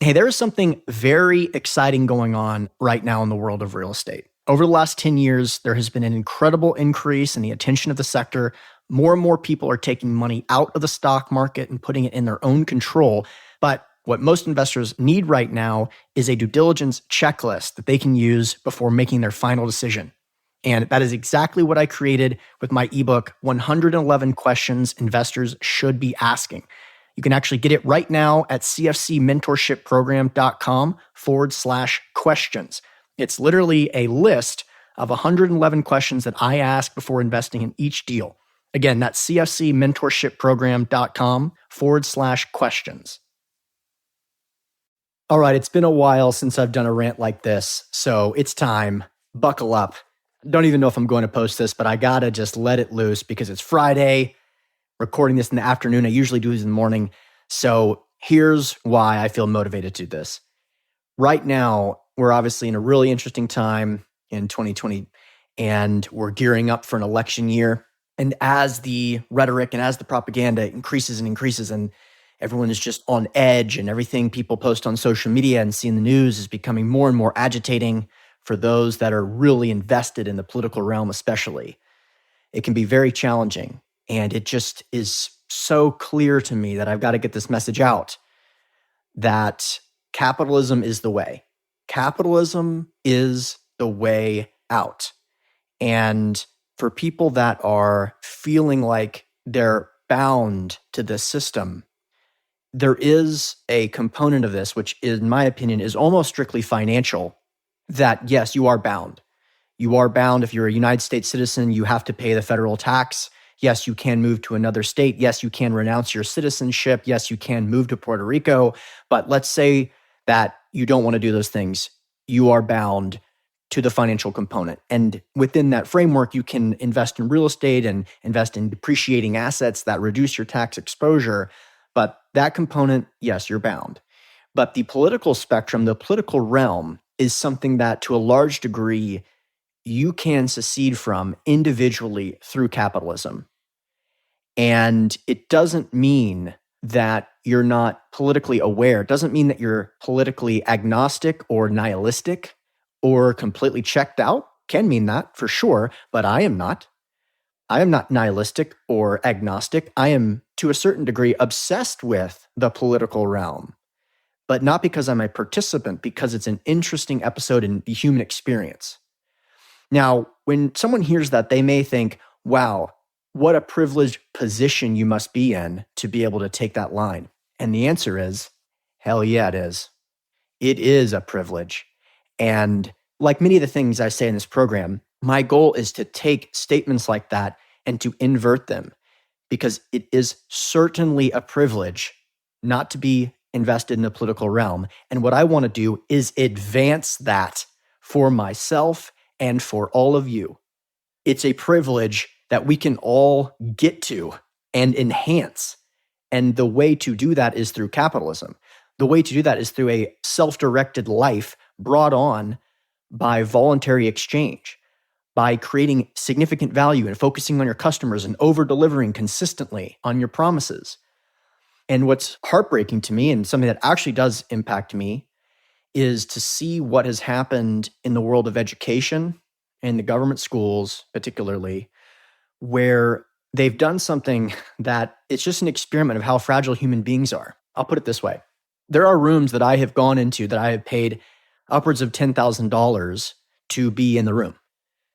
Hey, there is something very exciting going on right now in the world of real estate. Over the last 10 years, there has been an incredible increase in the attention of the sector. More and more people are taking money out of the stock market and putting it in their own control. But what most investors need right now is a due diligence checklist that they can use before making their final decision. And that is exactly what I created with my ebook, 111 Questions Investors Should Be Asking. You can actually get it right now at cfcmentorshipprogram.com/questions. It's literally a list of 111 questions that I ask before investing in each deal. Again, that's cfcmentorshipprogram.com/questions. All right, it's been a while since I've done a rant like this, so it's time. Buckle up. Don't even know if I'm going to post this, but I gotta just let it loose because it's Friday. Recording this in the afternoon. I usually do this in the morning. So here's why I feel motivated to do this. Right now, we're obviously in a really interesting time in 2020, and we're gearing up for an election year. And as the rhetoric and as the propaganda increases and increases, and everyone is just on edge, and everything people post on social media and see in the news is becoming more and more agitating for those that are really invested in the political realm especially, it can be very challenging. And it just is so clear to me that I've got to get this message out that capitalism is the way. Capitalism is the way out. And for people that are feeling like they're bound to this system, there is a component of this, which in my opinion is almost strictly financial, that yes, you are bound. You are bound. If you're a United States citizen, you have to pay the federal tax. Yes, you can move to another state. Yes, you can renounce your citizenship. Yes, you can move to Puerto Rico. But let's say that you don't want to do those things. You are bound to the financial component. And within that framework, you can invest in real estate and invest in depreciating assets that reduce your tax exposure. But that component, yes, you're bound. But the political spectrum, the political realm, is something that to a large degree you can secede from individually through capitalism. And it doesn't mean that you're not politically aware. It doesn't mean that you're politically agnostic or nihilistic or completely checked out. Can mean that for sure, but I am not. I am not nihilistic or agnostic. I am, to a certain degree, obsessed with the political realm, but not because I'm a participant, because it's an interesting episode in the human experience. Now, when someone hears that, they may think, wow, what a privileged position you must be in to be able to take that line. And the answer is, hell yeah, it is. It is a privilege. And like many of the things I say in this program, my goal is to take statements like that and to invert them, because it is certainly a privilege not to be invested in the political realm. And what I want to do is advance that for myself and for all of you. It's a privilege that we can all get to and enhance. And the way to do that is through capitalism. The way to do that is through a self-directed life brought on by voluntary exchange, by creating significant value and focusing on your customers and over-delivering consistently on your promises. And what's heartbreaking to me, and something that actually does impact me, is to see what has happened in the world of education and the government schools particularly, where they've done something that it's just an experiment of how fragile human beings are. I'll put it this way. There are rooms that I have gone into that I have paid upwards of $10,000 to be in the room.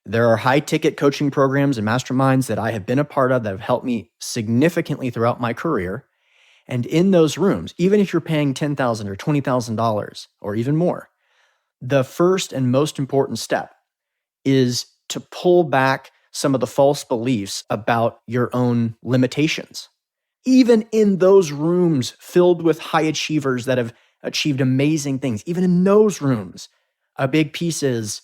There are high-ticket coaching programs and masterminds that I have been a part of that have helped me significantly throughout my career. And in those rooms, even if you're paying $10,000 or $20,000 or even more, the first and most important step is to pull back some of the false beliefs about your own limitations. Even in those rooms filled with high achievers that have achieved amazing things, even in those rooms, a big piece is,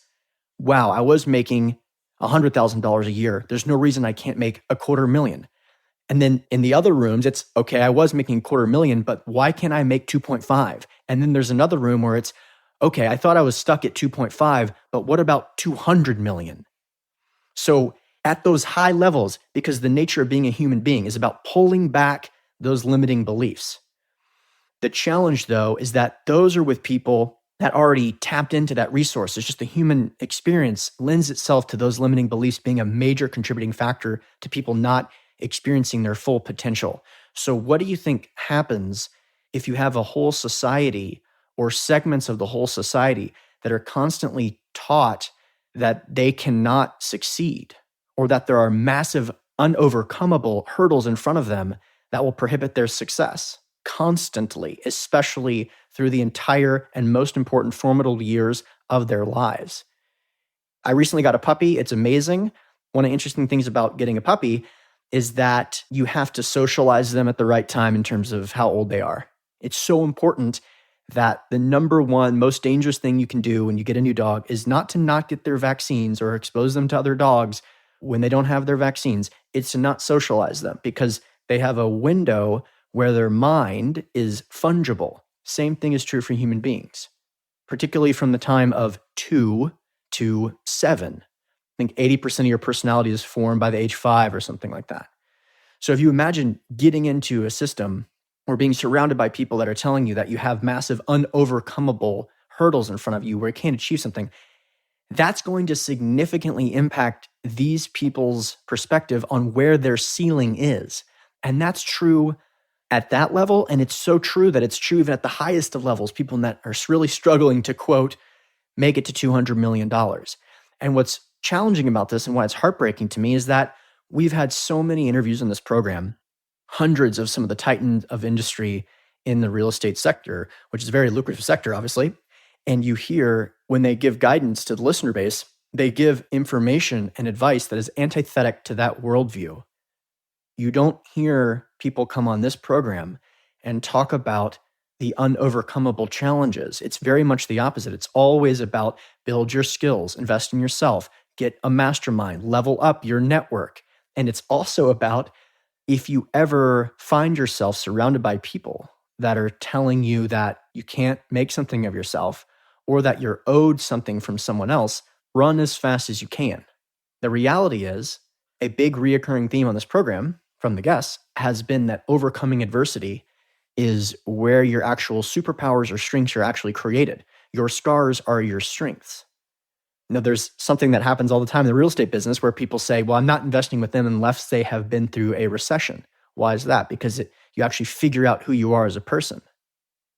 wow, I was making $100,000 a year. There's no reason I can't make $250,000. And then in the other rooms, it's, okay, I was making $250,000, but why can't I make 2.5? And then there's another room where it's, okay, I thought I was stuck at 2.5, but what about 200 million? So at those high levels, because the nature of being a human being is about pulling back those limiting beliefs. The challenge, though, is that those are with people that already tapped into that resource. It's just the human experience lends itself to those limiting beliefs being a major contributing factor to people not experiencing their full potential. So, what do you think happens if you have a whole society or segments of the whole society that are constantly taught that they cannot succeed or that there are massive, unovercomable hurdles in front of them that will prohibit their success constantly, especially through the entire and most important formidable years of their lives? I recently got a puppy. It's amazing. One of the interesting things about getting a puppy is that you have to socialize them at the right time in terms of how old they are. It's so important that the number one most dangerous thing you can do when you get a new dog is not to not get their vaccines or expose them to other dogs when they don't have their vaccines. It's to not socialize them because they have a window where their mind is fungible. Same thing is true for human beings, particularly from the time of 2 to 7. I think 80% of your personality is formed by the age 5 or something like that. So if you imagine getting into a system or being surrounded by people that are telling you that you have massive unovercomable hurdles in front of you where you can't achieve something, that's going to significantly impact these people's perspective on where their ceiling is. And that's true at that level. And it's so true that it's true even at the highest of levels, people that are really struggling to, quote, make it to $200 million. And what's challenging about this and why it's heartbreaking to me is that we've had so many interviews in this program, hundreds of some of the titans of industry in the real estate sector, which is a very lucrative sector, obviously. And you hear when they give guidance to the listener base, they give information and advice that is antithetic to that worldview. You don't hear people come on this program and talk about the unovercomable challenges. It's very much the opposite. It's always about build your skills, invest in yourself, get a mastermind, level up your network. And it's also about if you ever find yourself surrounded by people that are telling you that you can't make something of yourself or that you're owed something from someone else, run as fast as you can. The reality is, a big reoccurring theme on this program from the guests has been that overcoming adversity is where your actual superpowers or strengths are actually created. Your scars are your strengths. Now, there's something that happens all the time in the real estate business where people say, well, I'm not investing with them unless they have been through a recession. Why is that? Because you actually figure out who you are as a person.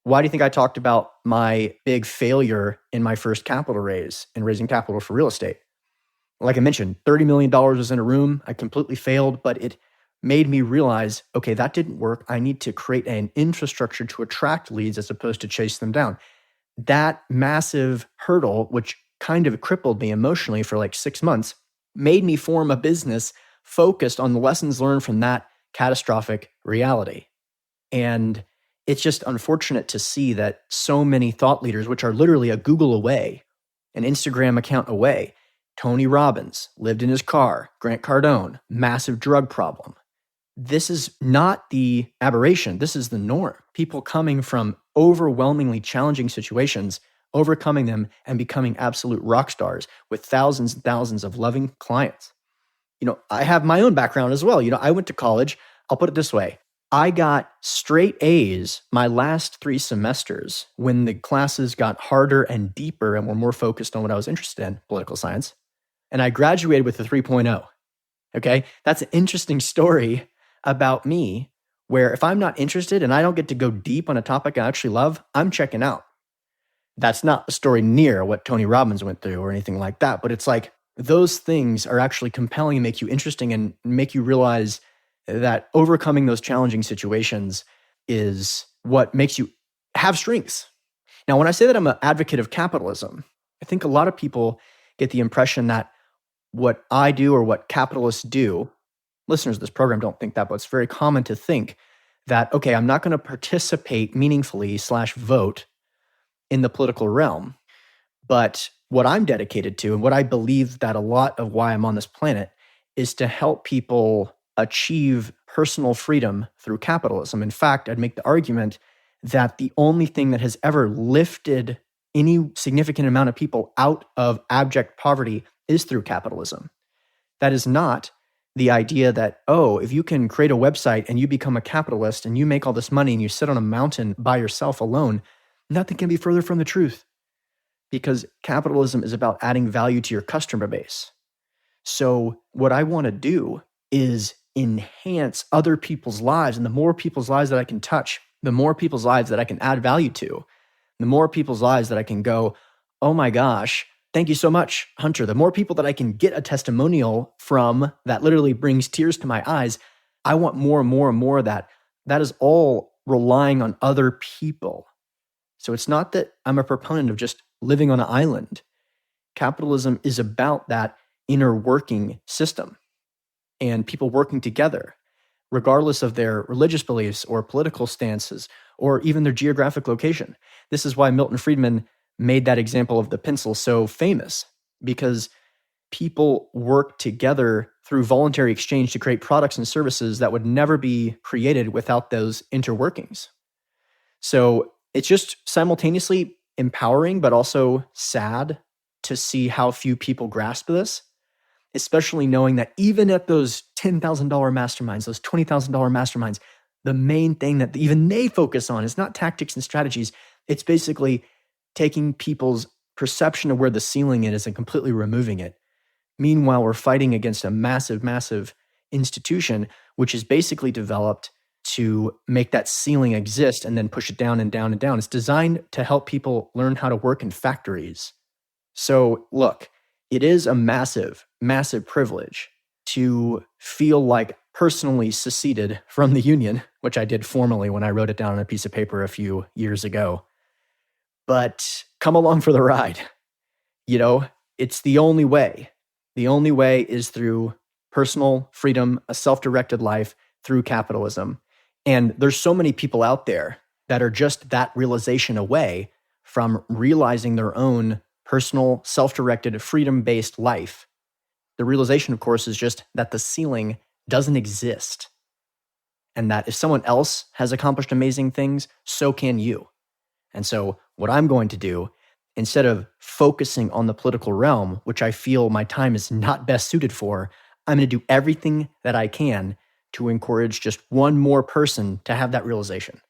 Why do you think I talked about my big failure in my first capital raise in raising capital for real estate? Like I mentioned, $30 million was in a room. I completely failed, but it made me realize, okay, that didn't work. I need to create an infrastructure to attract leads as opposed to chase them down. That massive hurdle, which kind of crippled me emotionally for like 6 months, made me form a business focused on the lessons learned from that catastrophic reality. And it's just unfortunate to see that so many thought leaders, which are literally a Google away, an Instagram account away, Tony Robbins lived in his car, Grant Cardone, massive drug problem. This is not the aberration. This is the norm. People coming from overwhelmingly challenging situations, overcoming them and becoming absolute rock stars with thousands and thousands of loving clients. I have my own background as well. I went to college. I'll put it this way. I got straight A's my last 3 semesters when the classes got harder and deeper and were more focused on what I was interested in, political science. And I graduated with a 3.0. Okay? That's an interesting story about me where if I'm not interested and I don't get to go deep on a topic I actually love, I'm checking out. That's not a story near what Tony Robbins went through or anything like that. But it's like those things are actually compelling and make you interesting and make you realize that overcoming those challenging situations is what makes you have strengths. Now, when I say that I'm an advocate of capitalism, I think a lot of people get the impression that what I do or what capitalists do, listeners of this program don't think that, but it's very common to think that, okay, I'm not going to participate meaningfully / vote in the political realm. But what I'm dedicated to and what I believe that a lot of why I'm on this planet is to help people achieve personal freedom through capitalism. In fact, I'd make the argument that the only thing that has ever lifted any significant amount of people out of abject poverty is through capitalism. That is not the idea that, oh, if you can create a website and you become a capitalist and you make all this money and you sit on a mountain by yourself alone, nothing can be further from the truth, because capitalism is about adding value to your customer base. So what I want to do is enhance other people's lives. And the more people's lives that I can touch, the more people's lives that I can add value to, the more people's lives that I can go, oh my gosh, thank you so much, Hunter. The more people that I can get a testimonial from that literally brings tears to my eyes, I want more and more and more of that. That is all relying on other people. So it's not that I'm a proponent of just living on an island. Capitalism is about that inner working system and people working together, regardless of their religious beliefs or political stances or even their geographic location. This is why Milton Friedman made that example of the pencil so famous, because people work together through voluntary exchange to create products and services that would never be created without those interworkings. So it's just simultaneously empowering, but also sad to see how few people grasp this, especially knowing that even at those $10,000 masterminds, those $20,000 masterminds, the main thing that even they focus on is not tactics and strategies. It's basically taking people's perception of where the ceiling is and completely removing it. Meanwhile, we're fighting against a massive, massive institution, which is basically developed to make that ceiling exist and then push it down and down and down. It's designed to help people learn how to work in factories. So look, it is a massive, massive privilege to feel like personally seceded from the union, which I did formally when I wrote it down on a piece of paper a few years ago. But come along for the ride. You know, it's the only way. The only way is through personal freedom, a self-directed life, through capitalism. And there's so many people out there that are just that realization away from realizing their own personal, self-directed, freedom-based life. The realization, of course, is just that the ceiling doesn't exist. And that if someone else has accomplished amazing things, so can you. And so what I'm going to do, instead of focusing on the political realm, which I feel my time is not best suited for, I'm going to do everything that I can to encourage just one more person to have that realization.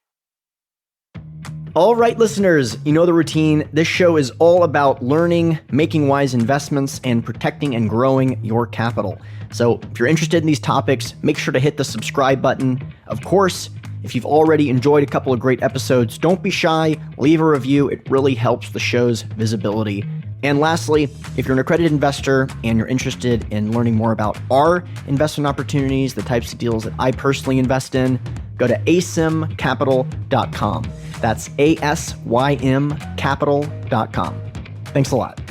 All right, listeners, you know the routine. This show is all about learning, making wise investments, and protecting and growing your capital. So if you're interested in these topics, make sure to hit the subscribe button. Of course, if you've already enjoyed a couple of great episodes, don't be shy, leave a review. It really helps the show's visibility. And lastly, if you're an accredited investor and you're interested in learning more about our investment opportunities, the types of deals that I personally invest in, go to asymcapital.com. That's ASYMcapital.com. Thanks a lot.